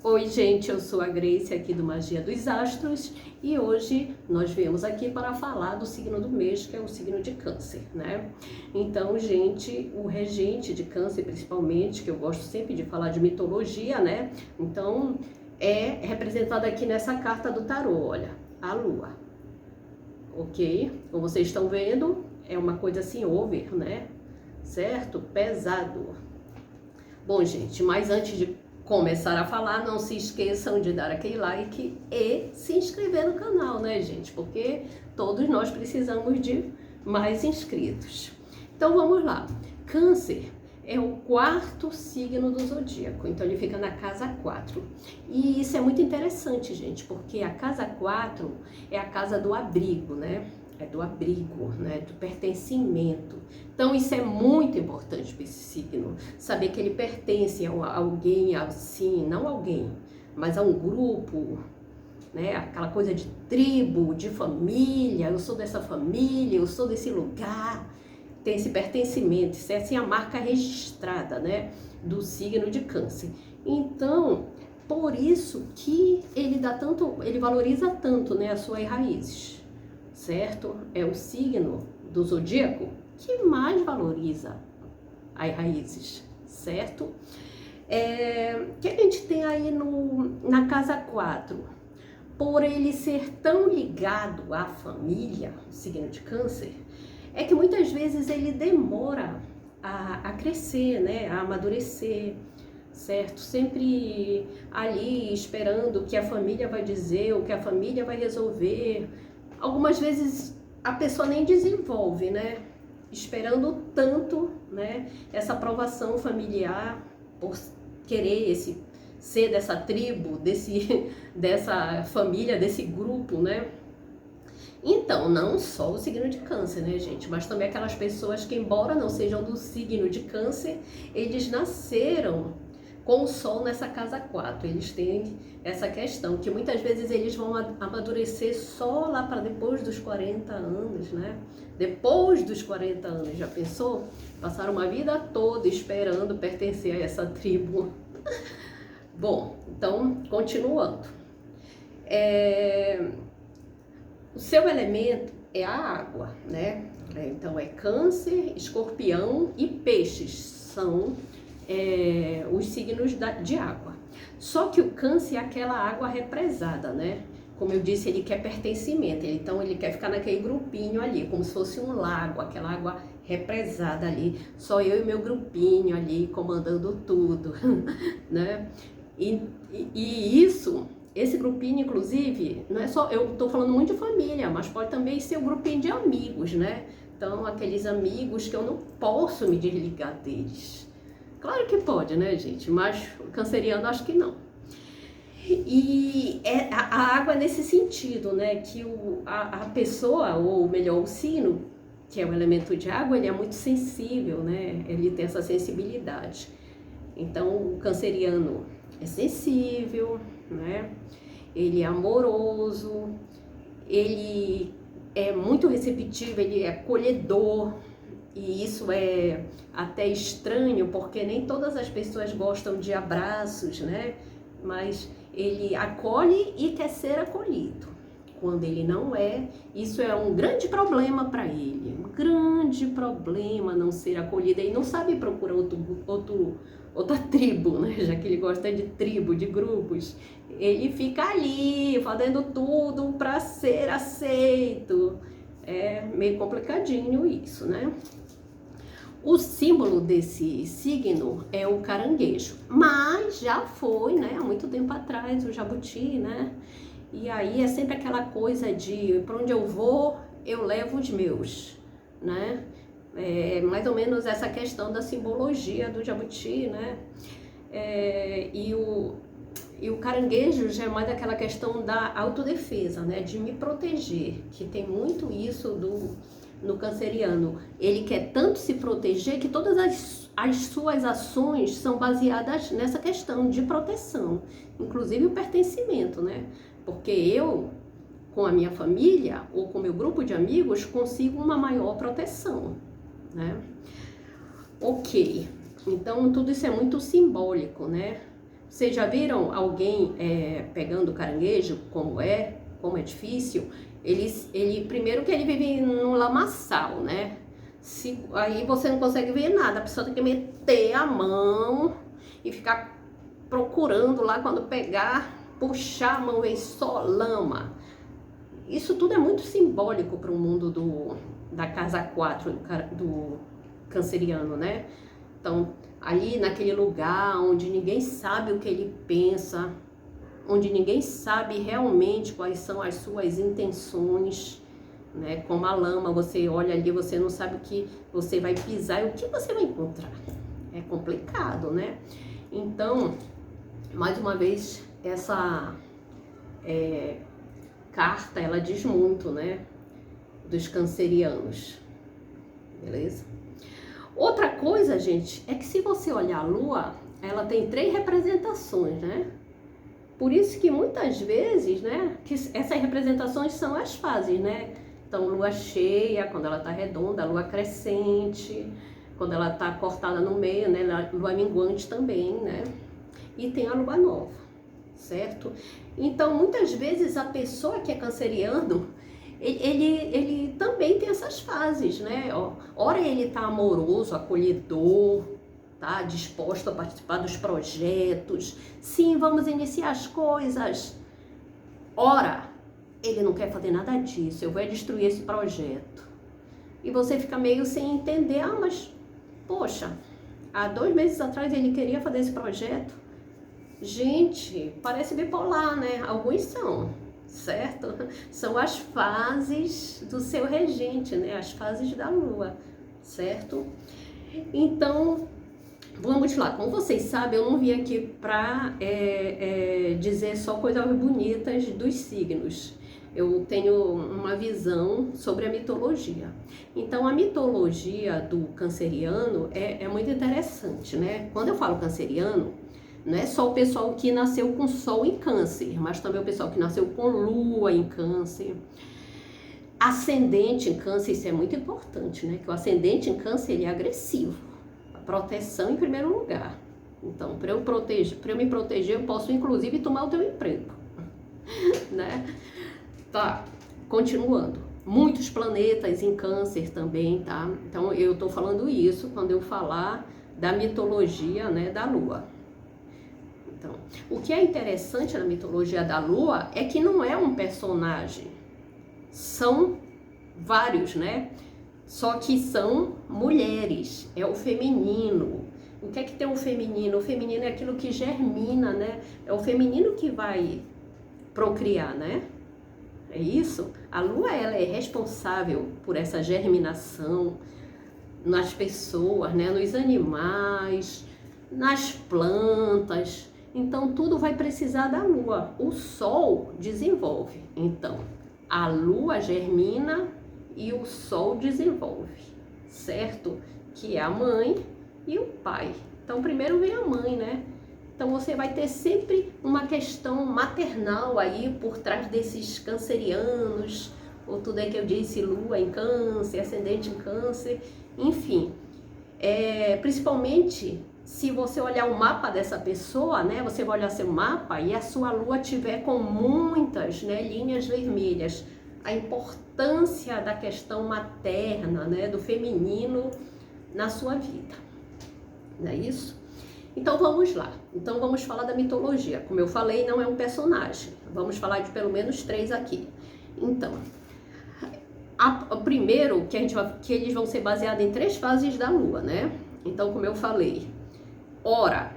Oi, gente, eu sou a Grace aqui do Magia dos Astros e hoje nós viemos aqui para falar do signo do mês, que é o signo de Câncer, né? Então, gente, o regente de Câncer, principalmente, que eu gosto sempre de falar de mitologia, né? Então, é representado aqui nessa carta do tarô, olha, a Lua, ok? Como vocês estão vendo, é uma coisa assim, over, né? Certo? Pesado. Bom, gente, mas antes de começar a falar, não se esqueçam de dar aquele like e se inscrever no canal, né, gente? Porque todos nós precisamos de mais inscritos. Então vamos lá. Câncer é o quarto signo do zodíaco, então ele fica na casa 4. E isso é muito interessante, gente, porque a casa 4 é a casa do abrigo, né? É do abrigo, né, do pertencimento. Então isso é muito importante para esse signo, saber que ele pertence a alguém, assim, não alguém, mas a um grupo, né, aquela coisa de tribo, de família, eu sou dessa família, eu sou desse lugar, tem esse pertencimento, isso é assim a marca registrada, né, do signo de Câncer. Então, por isso que ele dá tanto, ele valoriza tanto, né, as suas raízes. Certo? É o signo do zodíaco que mais valoriza as raízes, certo? O que a gente tem aí na casa 4? Por ele ser tão ligado à família, o signo de Câncer, é que muitas vezes ele demora a crescer, né? A amadurecer, certo? Sempre ali esperando o que a família vai dizer, o que a família vai resolver. Algumas vezes a pessoa nem desenvolve, né? Esperando tanto, né? Essa aprovação familiar por querer ser dessa tribo, dessa família, desse grupo, né? Então, não só o signo de Câncer, né, gente? Mas também aquelas pessoas que, embora não sejam do signo de Câncer, eles nasceram com o Sol nessa casa 4, eles têm essa questão, que muitas vezes eles vão amadurecer só lá para depois dos 40 anos, né? Depois dos 40 anos, já pensou? Passaram uma vida toda esperando pertencer a essa tribo. Bom, então, continuando. O seu elemento é a água, né? Então, é Câncer, Escorpião e Peixes, são os signos de água. Só que o Câncer é aquela água represada, né? Como eu disse, ele quer pertencimento, então ele quer ficar naquele grupinho ali, como se fosse um lago, aquela água represada ali, só eu e meu grupinho ali comandando tudo, né? E esse grupinho, inclusive, não é só, eu tô falando muito de família, mas pode também ser um grupinho de amigos, né? Então, aqueles amigos que eu não posso me desligar deles. Claro que pode, né, gente? Mas o canceriano acho que não. E a água é nesse sentido, né? Que a pessoa, ou melhor, o signo, que é o elemento de água, ele é muito sensível, né? Ele tem essa sensibilidade. Então, o canceriano é sensível, né? Ele é amoroso, ele é muito receptivo, ele é acolhedor. E isso é até estranho, porque nem todas as pessoas gostam de abraços, né? Mas ele acolhe e quer ser acolhido. Quando ele não é, isso é um grande problema para ele. Um grande problema não ser acolhido. Ele não sabe procurar outra tribo, né? Já que ele gosta de tribo, de grupos. Ele fica ali, fazendo tudo para ser aceito. É meio complicadinho isso, né? O símbolo desse signo é o caranguejo, mas já foi, né, há muito tempo atrás, o jabuti, né? E aí é sempre aquela coisa de, para onde eu vou, eu levo os meus, né? É mais ou menos essa questão da simbologia do jabuti, né? E o caranguejo já é mais aquela questão da autodefesa, né? De me proteger, que tem muito isso no canceriano. Ele quer tanto se proteger que todas as suas ações são baseadas nessa questão de proteção, inclusive o pertencimento, né? Porque eu, com a minha família ou com meu grupo de amigos, consigo uma maior proteção, né? Ok, então tudo isso é muito simbólico, né? Vocês já viram alguém pegando caranguejo, como é difícil? Ele primeiro que ele vive num lamaçal, né? Aí você não consegue ver nada, a pessoa tem que meter a mão e ficar procurando lá, quando pegar, puxar a mão, vem só lama. Isso tudo é muito simbólico para o mundo da casa 4 do canceriano, né? Então, ali naquele lugar onde ninguém sabe o que ele pensa, onde ninguém sabe realmente quais são as suas intenções, né? Como a lama, você olha ali, você não sabe o que você vai pisar e o que você vai encontrar. É complicado, né? Então, mais uma vez, essa carta, ela diz muito, né? Dos cancerianos, beleza? Outra coisa, gente, é que se você olhar a Lua, ela tem 3 representações, né? Por isso que muitas vezes, né, que essas representações são as fases, né? Então, lua cheia, quando ela tá redonda, lua crescente, quando ela tá cortada no meio, né? Lua minguante também, né? E tem a lua nova, certo? Então, muitas vezes a pessoa que é canceriano, ele também tem essas fases, né? Ora ele tá amoroso, acolhedor, tá disposto a participar dos projetos, sim, vamos iniciar as coisas. Ora, ele não quer fazer nada disso, eu vou destruir esse projeto. E você fica meio sem entender, mas, poxa, há 2 meses atrás ele queria fazer esse projeto. Gente, parece bipolar, né? Alguns são, certo? São as fases do seu regente, né? As fases da Lua, certo? Então, vamos lá. Como vocês sabem, eu não vim aqui para dizer só coisas bonitas dos signos. Eu tenho uma visão sobre a mitologia. Então, a mitologia do canceriano é muito interessante, né? Quando eu falo canceriano, não é só o pessoal que nasceu com Sol em Câncer, mas também o pessoal que nasceu com Lua em Câncer. Ascendente em Câncer, isso é muito importante, né? Que o ascendente em Câncer, ele é agressivo. A proteção em primeiro lugar. Então, para eu me proteger, eu posso inclusive tomar o teu emprego, né? Tá, continuando. Muitos planetas em Câncer também, tá? Então, eu tô falando isso quando eu falar da mitologia, né, da Lua. Então, o que é interessante na mitologia da Lua é que não é um personagem, são vários, né? Só que são mulheres, é o feminino. O que é que tem o feminino? O feminino é aquilo que germina, né? É o feminino que vai procriar, né? É isso? A Lua, ela é responsável por essa germinação nas pessoas, né? Nos animais, nas plantas. Então, tudo vai precisar da Lua. O Sol desenvolve. Então, a Lua germina e o Sol desenvolve, certo? Que é a mãe e o pai. Então, primeiro vem a mãe, né? Então, você vai ter sempre uma questão maternal aí por trás desses cancerianos, ou tudo aí que eu disse, Lua em Câncer, ascendente em Câncer, enfim. Principalmente se você olhar o mapa dessa pessoa, né? Você vai olhar seu mapa e a sua Lua tiver com muitas, né, linhas vermelhas. A importância da questão materna, né, do feminino na sua vida. Não é isso? Então vamos lá. Então vamos falar da mitologia. Como eu falei, não é um personagem. Vamos falar de pelo menos 3 aqui. Então, primeiro que eles vão ser baseados em 3 fases da Lua, né? Então, como eu falei, ora,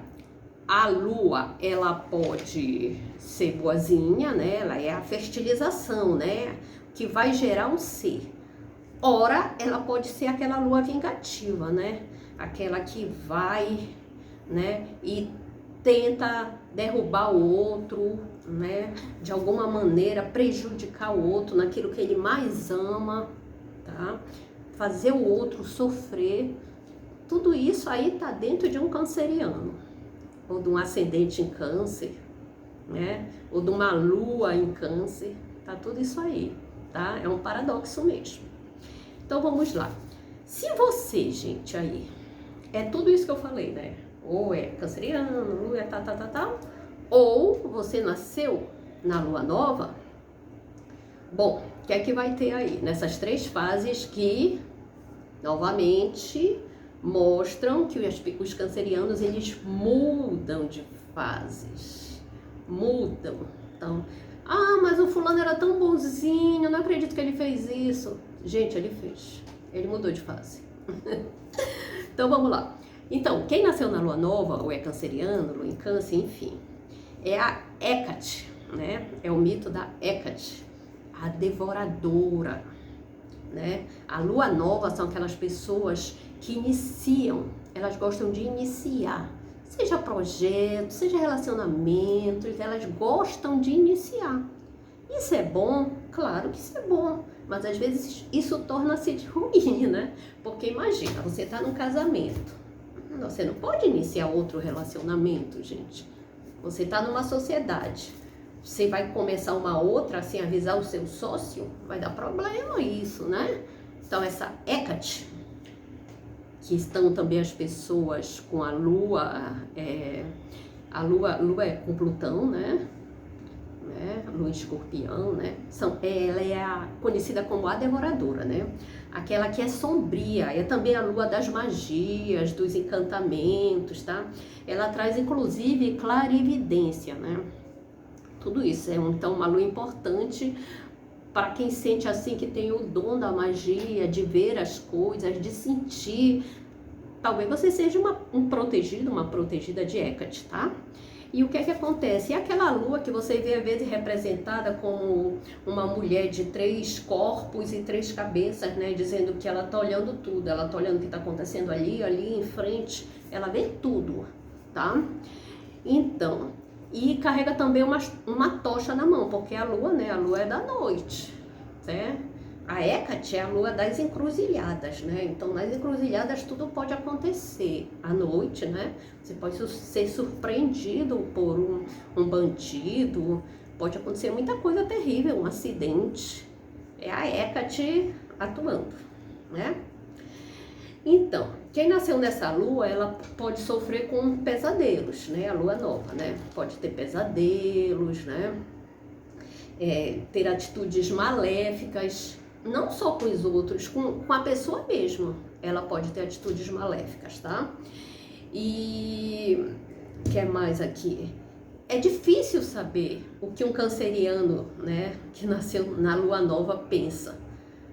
a Lua, ela pode ser boazinha, né? Ela é a fertilização, né? Que vai gerar um ser. Ora, ela pode ser aquela Lua vingativa, né? Aquela que vai, né? E tenta derrubar o outro, né? De alguma maneira prejudicar o outro naquilo que ele mais ama, tá? Fazer o outro sofrer. Tudo isso aí tá dentro de um canceriano, ou de um ascendente em Câncer, né? Ou de uma Lua em Câncer, tá tudo isso aí, tá? É um paradoxo mesmo. Então vamos lá. Se você, gente, aí, é tudo isso que eu falei, né? ou é canceriano, ou é tal, ou você nasceu na lua nova. Bom, o que é que vai ter aí? Nessas 3 fases que, novamente, mostram que os cancerianos, eles mudam de fases. Mudam. Então, mas o fulano era tão bonzinho, não acredito que ele fez isso. Gente, ele fez. Ele mudou de fase. Então, vamos lá. Então, quem nasceu na lua nova, ou é canceriano, lua em câncer, enfim, é a Hecate, né? É o mito da Hecate, a devoradora, né? A lua nova são aquelas pessoas que iniciam, elas gostam de iniciar, seja projeto, seja relacionamentos, elas gostam de iniciar. Isso é bom? Claro que isso é bom, mas às vezes isso torna-se ruim, né? Porque imagina, você está num casamento, você não pode iniciar outro relacionamento, gente. Você está numa sociedade, você vai começar uma outra sem avisar o seu sócio, vai dar problema isso, né? Então essa Hecate, que estão também as pessoas com a lua é com Plutão, né? Lua em Escorpião, né? Ela é conhecida como a devoradora, né? Aquela que é sombria, é também a lua das magias, dos encantamentos, tá? Ela traz inclusive clarividência, né? Tudo isso é então uma lua importante para quem sente assim que tem o dom da magia, de ver as coisas, de sentir. Talvez você seja um protegido, uma protegida de Hecate, tá? E o que é que acontece? E aquela lua que você vê às vezes representada como uma mulher de 3 corpos e 3 cabeças, né? Dizendo que ela tá olhando tudo, ela tá olhando o que tá acontecendo ali em frente, ela vê tudo, tá? Então, e carrega também uma tocha na mão, porque a lua, né? A lua é da noite, né? A Hecate é a lua das encruzilhadas, né? Então, nas encruzilhadas tudo pode acontecer. À noite, né? Você pode ser surpreendido por um bandido, pode acontecer muita coisa terrível, um acidente. É a Hecate atuando, né? Então, quem nasceu nessa lua, ela pode sofrer com pesadelos, né? A lua nova, né? Pode ter pesadelos, né? Ter atitudes maléficas, não só com os outros, com a pessoa mesmo, ela pode ter atitudes maléficas, tá? E o que é mais aqui? É difícil saber o que um canceriano, né, que nasceu na lua nova pensa.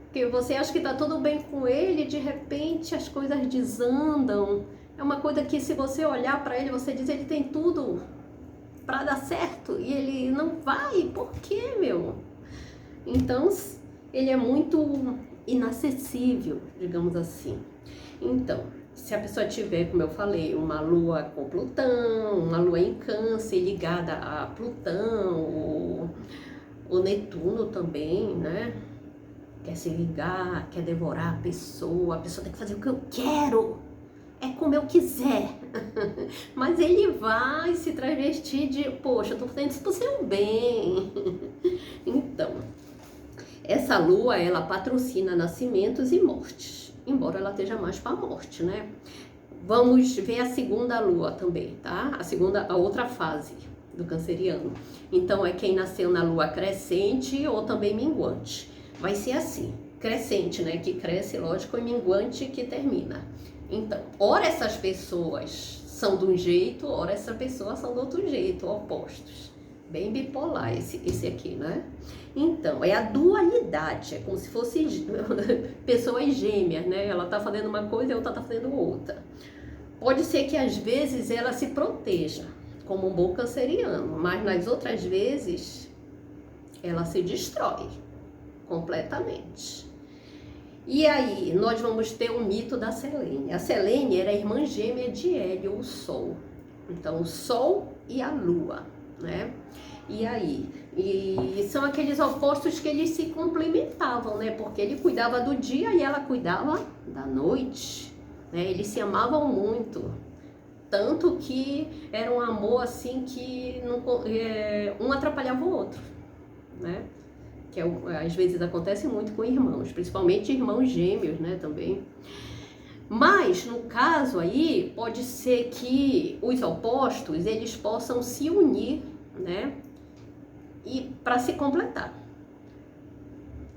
Porque você acha que tá tudo bem com ele, de repente as coisas desandam. É uma coisa que se você olhar para ele, você diz, ele tem tudo para dar certo e ele não vai. Por quê, meu? Então, ele é muito inacessível, digamos assim. Então, se a pessoa tiver, como eu falei, uma lua com Plutão, uma lua em Câncer ligada a Plutão, o Netuno também, né? Quer se ligar, quer devorar a pessoa tem que fazer o que eu quero, é como eu quiser. Mas ele vai se travestir de, poxa, eu tô fazendo isso pro seu bem. Então, essa lua, ela patrocina nascimentos e mortes, embora ela esteja mais para a morte, né? Vamos ver a segunda lua também, tá? A outra fase do canceriano. Então, é quem nasceu na lua crescente ou também minguante. Vai ser assim, crescente, né? Que cresce, lógico, e minguante que termina. Então, ora essas pessoas são de um jeito, ora essas pessoas são do outro jeito, opostos. Bem bipolar esse aqui, né? Então, é a dualidade, é como se fosse pessoas gêmeas, né? Ela tá fazendo uma coisa e a outra tá fazendo outra. Pode ser que às vezes ela se proteja, como um bom canceriano, mas nas outras vezes ela se destrói completamente. E aí, nós vamos ter o mito da Selene. A Selene era a irmã gêmea de Hélio, o Sol. Então, o Sol e a Lua, né? E aí? E são aqueles opostos que eles se complementavam, né? Porque ele cuidava do dia e ela cuidava da noite, né? Eles se amavam muito. Tanto que era um amor assim que não, um atrapalhava o outro, né? Que às vezes acontece muito com irmãos, principalmente irmãos gêmeos, né, também. Mas, no caso aí, pode ser que os opostos, eles possam se unir, né? E para se completar.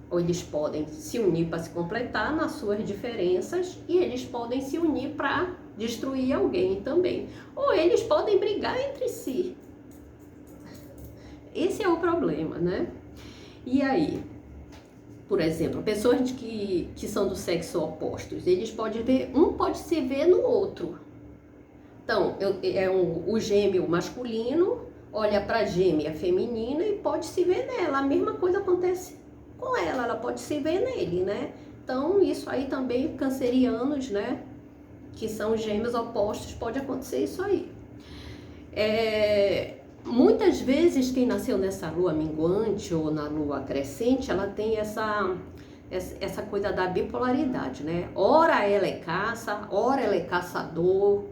Ou eles podem se unir para se completar nas suas diferenças e eles podem se unir para destruir alguém também. Ou eles podem brigar entre si. Esse é o problema, né? E aí, por exemplo, pessoas que são do sexo opostos, eles podem ver, um pode se ver no outro. Então, o gêmeo masculino olha para a gêmea feminina e pode se ver nela. A mesma coisa acontece com ela pode se ver nele, né? Então, isso aí também, cancerianos, né? Que são gêmeos opostos, pode acontecer isso aí. Muitas vezes, quem nasceu nessa lua minguante ou na lua crescente, ela tem essa coisa da bipolaridade, né? Ora ela é caça, ora ela é caçador,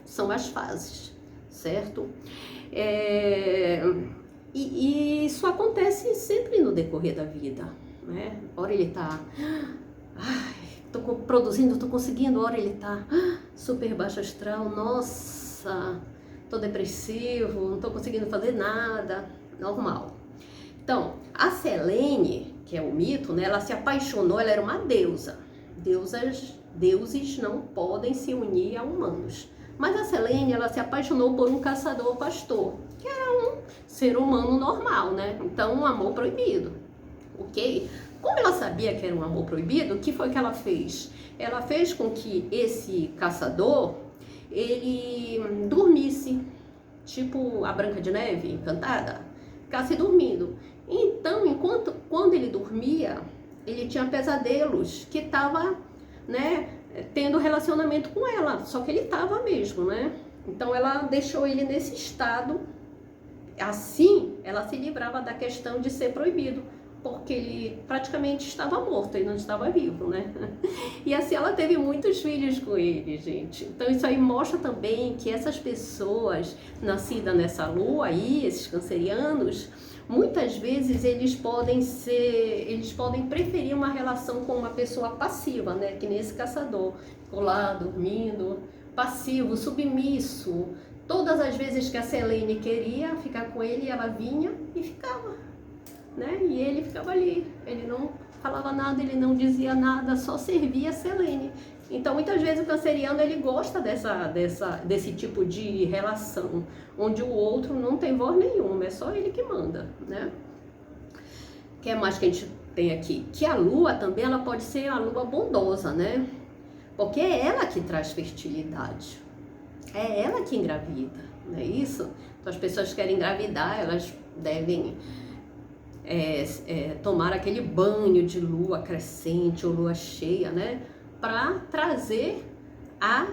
são as fases, certo? E isso acontece sempre no decorrer da vida, né? Ora ele tá, tô produzindo, tô conseguindo, ora ele tá super baixo astral, nossa, tô depressivo, não tô conseguindo fazer nada, normal. Então, a Selene, que é o mito, né? Ela se apaixonou, ela era uma deusa. Deuses não podem se unir a humanos. Mas a Selene, ela se apaixonou por um caçador-pastor, que era um ser humano normal, né? Então, um amor proibido, ok? Como ela sabia que era um amor proibido, o que foi que ela fez? Ela fez com que esse caçador, ele dormisse, tipo a Branca de Neve, encantada, ficasse dormindo. Então, quando ele dormia, ele tinha pesadelos que estava, né, tendo relacionamento com ela, só que ele estava mesmo, né? Então ela deixou ele nesse estado, assim ela se livrava da questão de ser proibido, porque ele praticamente estava morto, ele não estava vivo, né? E assim ela teve muitos filhos com ele, gente. Então isso aí mostra também que essas pessoas nascidas nessa lua aí, esses cancerianos, muitas vezes eles podem preferir uma relação com uma pessoa passiva, né? Que nem esse caçador, ficou lá dormindo, passivo, submisso. Todas as vezes que a Selene queria ficar com ele, ela vinha e ficava, né? E ele ficava ali, ele não falava nada, ele não dizia nada, só servia a Selene. Então, muitas vezes o canceriano, ele gosta desse tipo de relação, onde o outro não tem voz nenhuma, é só ele que manda, né? O que mais que a gente tem aqui? Que a lua também, ela pode ser a lua bondosa, né? Porque é ela que traz fertilidade, é ela que engravida, não é isso? Então, as pessoas que querem engravidar, elas devem tomar aquele banho de lua crescente ou lua cheia, né? Para trazer a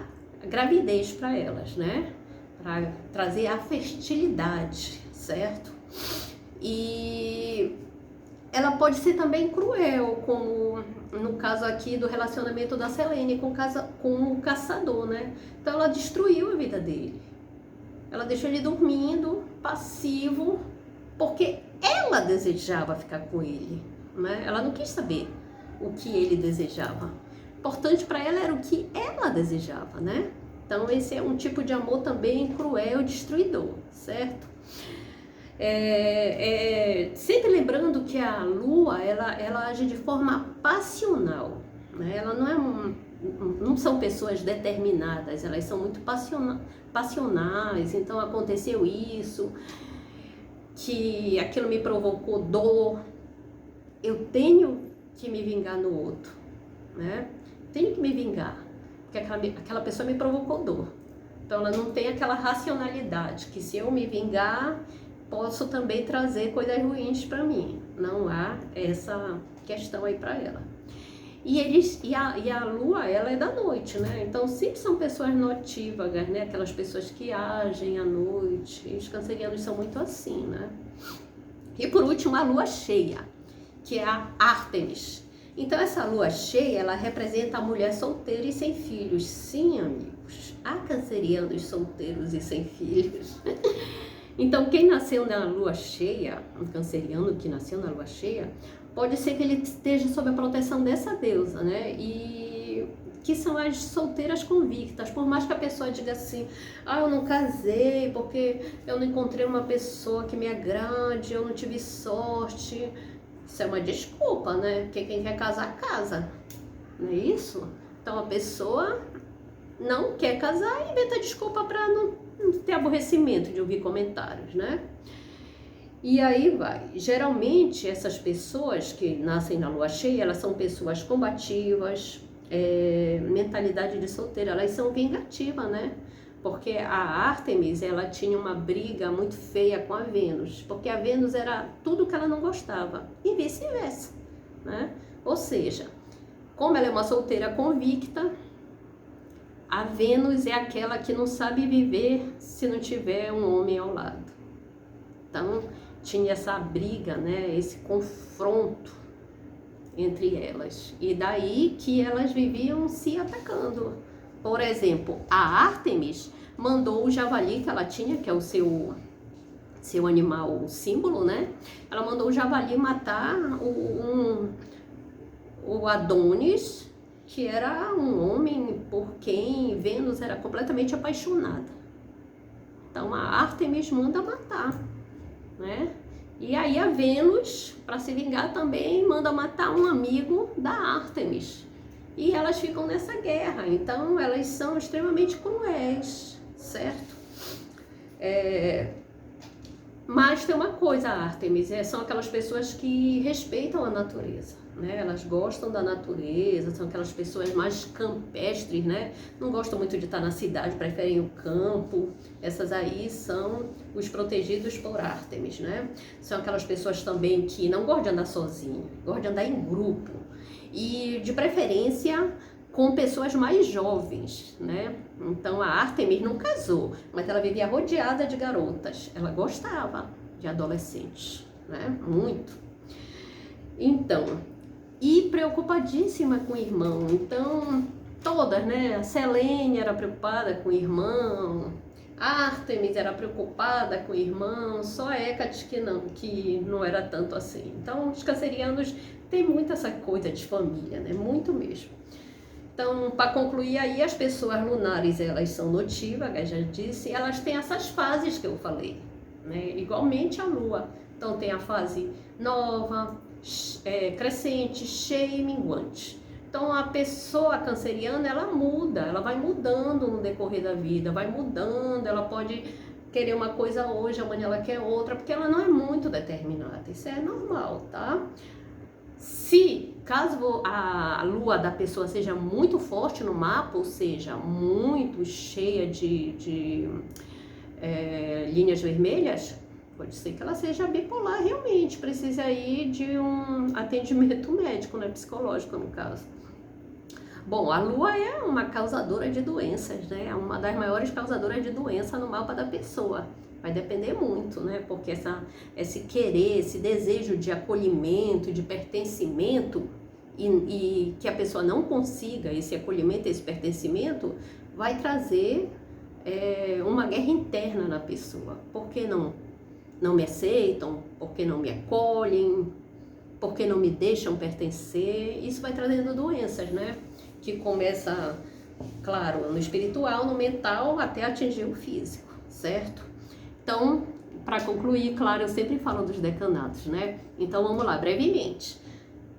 gravidez para elas, né? Para trazer a fertilidade, certo? E ela pode ser também cruel, como no caso aqui do relacionamento da Selene com o caçador, né? Então ela destruiu a vida dele. Ela deixou ele dormindo, passivo, porque ela desejava ficar com ele, né? Ela não quis saber o que ele desejava. Importante para ela era o que ela desejava, né? Então esse é um tipo de amor também cruel, destruidor, certo? Sempre lembrando que a lua, ela age de forma passional, né? Ela não são pessoas determinadas, elas são muito passionais. Então aconteceu isso, que aquilo me provocou dor, eu tenho que me vingar no outro, né? Tenho que me vingar, porque aquela pessoa me provocou dor. Então ela não tem aquela racionalidade, que se eu me vingar, posso também trazer coisas ruins para mim. Não há essa questão aí para ela. E a lua, ela é da noite, né? Então sempre são pessoas notívagas, né? Aquelas pessoas que agem à noite. E os cancerianos são muito assim, né? E por último, a lua cheia, que é a Ártemis. Então essa lua cheia, ela representa a mulher solteira e sem filhos. Sim, amigos, há cancerianos solteiros e sem filhos. Então quem nasceu na lua cheia, um canceriano que nasceu na lua cheia, pode ser que ele esteja sob a proteção dessa deusa, né? E que são as solteiras convictas. Por mais que a pessoa diga assim, eu não casei porque eu não encontrei uma pessoa que me agrade, eu não tive sorte. Isso é uma desculpa, né? Porque quem quer casar, casa. Não é isso? Então a pessoa não quer casar e inventa desculpa para não ter aborrecimento de ouvir comentários, né? E aí vai. Geralmente essas pessoas que nascem na lua cheia, elas são pessoas combativas, mentalidade de solteira, elas são vingativas, né? Porque a Ártemis, ela tinha uma briga muito feia com a Vênus, porque a Vênus era tudo que ela não gostava, e vice-versa, né? Ou seja, como ela é uma solteira convicta, a Vênus é aquela que não sabe viver se não tiver um homem ao lado. Então, tinha essa briga, né? Esse confronto entre elas. E daí que elas viviam se atacando. Por exemplo, a Ártemis mandou o javali que ela tinha, que é o seu animal símbolo, né? Ela mandou o javali matar o Adonis, que era um homem por quem Vênus era completamente apaixonada. Então a Ártemis manda matar, né? E aí a Vênus, para se vingar também, manda matar um amigo da Ártemis. E elas ficam nessa guerra, então elas são extremamente cruéis, certo? Mas tem uma coisa, Ártemis, são aquelas pessoas que respeitam a natureza, né? Elas gostam da natureza, são aquelas pessoas mais campestres, né? Não gostam muito de estar na cidade, preferem o campo. Essas aí são os protegidos por Ártemis, né? São aquelas pessoas também que não gostam de andar sozinho, gostam de andar em grupo. E de preferência com pessoas mais jovens, né? Então a Ártemis não casou, mas ela vivia rodeada de garotas. Ela gostava de adolescentes, né? Muito. Então, e preocupadíssima com o irmão. Então, todas, né? A Selene era preocupada com o irmão, a Ártemis era preocupada com o irmão, só a Hécate que não era tanto assim. Então, os cancerianos têm muito essa coisa de família, né? Muito mesmo. Então, para concluir aí, as pessoas lunares, elas são notívagas, já disse, elas têm essas fases que eu falei, né? Igualmente a Lua. Então, tem a fase nova, crescente, cheia e minguante. Então, a pessoa canceriana, ela muda, ela vai mudando no decorrer da vida, vai mudando, ela pode querer uma coisa hoje, amanhã ela quer outra, porque ela não é muito determinada, isso é normal, tá? Caso a lua da pessoa seja muito forte no mapa, ou seja, muito cheia de linhas vermelhas, pode ser que ela seja bipolar realmente, precisa aí de um atendimento médico, né, psicológico no caso. Bom, a lua é uma causadora de doenças, né, é uma das maiores causadoras de doença no mapa da pessoa. Vai depender muito, né? Porque esse querer, esse desejo de acolhimento, de pertencimento, e que a pessoa não consiga esse acolhimento, esse pertencimento, vai trazer uma guerra interna na pessoa. Por que não me aceitam? Por que não me acolhem? Por que não me deixam pertencer? Isso vai trazendo doenças, né? Que começa, claro, no espiritual, no mental, até atingir o físico, certo? Então, para concluir, claro, eu sempre falo dos decanatos, né? Então, vamos lá, brevemente.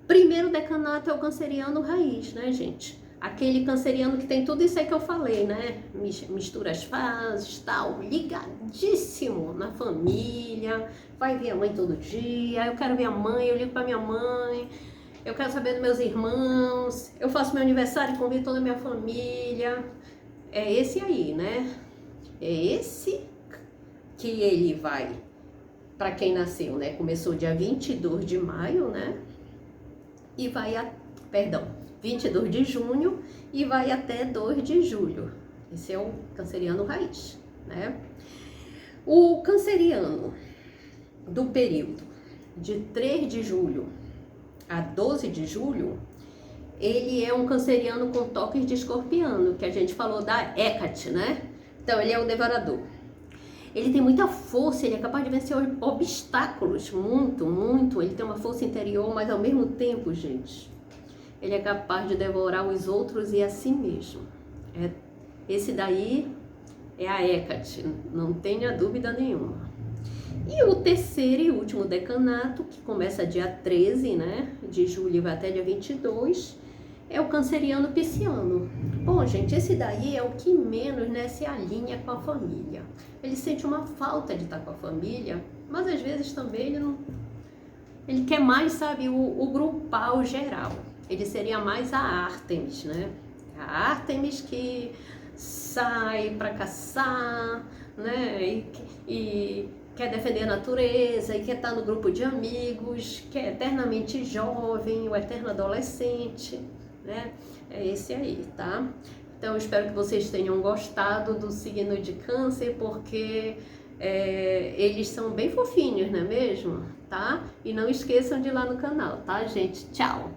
Primeiro decanato é o canceriano raiz, né, gente? Aquele canceriano que tem tudo isso aí que eu falei, né? Mistura as fases, tal, ligadíssimo na família, vai ver a mãe todo dia, eu quero ver a mãe, eu ligo para minha mãe, eu quero saber dos meus irmãos, eu faço meu aniversário e convido toda a minha família. É esse aí, né? É esse que ele vai, para quem nasceu, né? Começou dia 22 de maio, né? E vai 22 de junho e vai até 2 de julho. Esse é o canceriano raiz, né? O canceriano do período de 3 de julho a 12 de julho, ele é um canceriano com toques de escorpiano, que a gente falou da Hécate, né? Então, ele é o devorador. Ele tem muita força, ele é capaz de vencer obstáculos, muito, muito. Ele tem uma força interior, mas ao mesmo tempo, gente, ele é capaz de devorar os outros e a si mesmo. Esse daí é a Hecate, não tenha dúvida nenhuma. E o terceiro e último decanato, que começa dia 13, né, de julho e vai até dia 22, é o canceriano pisciano. Bom, gente, esse daí é o que menos, né, se alinha com a família. Ele sente uma falta de estar com a família, mas às vezes também ele quer mais, sabe, o grupal geral. Ele seria mais a Ártemis, né? A Ártemis que sai para caçar, né, e quer defender a natureza, e quer estar no grupo de amigos, que é eternamente jovem, o eterno adolescente, né? É esse aí, tá? Então, eu espero que vocês tenham gostado do signo de Câncer, porque eles são bem fofinhos, não é mesmo? Tá? E não esqueçam de ir lá no canal, tá, gente? Tchau!